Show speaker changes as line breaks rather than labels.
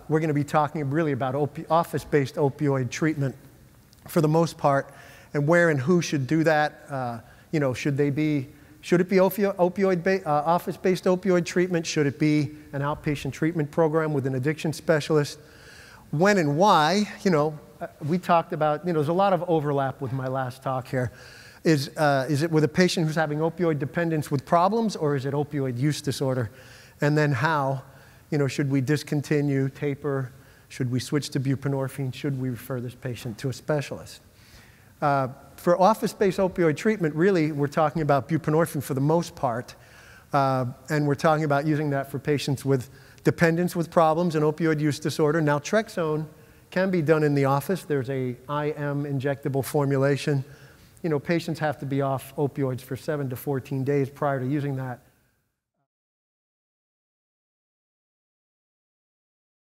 we're going to be talking really about office-based opioid treatment for the most part, and where and who should do that. You know, should it be office-based opioid treatment? Should it be an outpatient treatment program with an addiction specialist? When and why? You know, we talked about, you know, there's a lot of overlap with my last talk here. Is it with a patient who's having opioid dependence with problems, or is it opioid use disorder? And then how? You know, should we discontinue, taper? Should we switch to buprenorphine? Should we refer this patient to a specialist? For office-based opioid treatment, really, we're talking about buprenorphine for the most part, and we're talking about using that for patients with dependence with problems and opioid use disorder. Naltrexone can be done in the office. There's a IM injectable formulation. You know, patients have to be off opioids for 7 to 14 days prior to using that.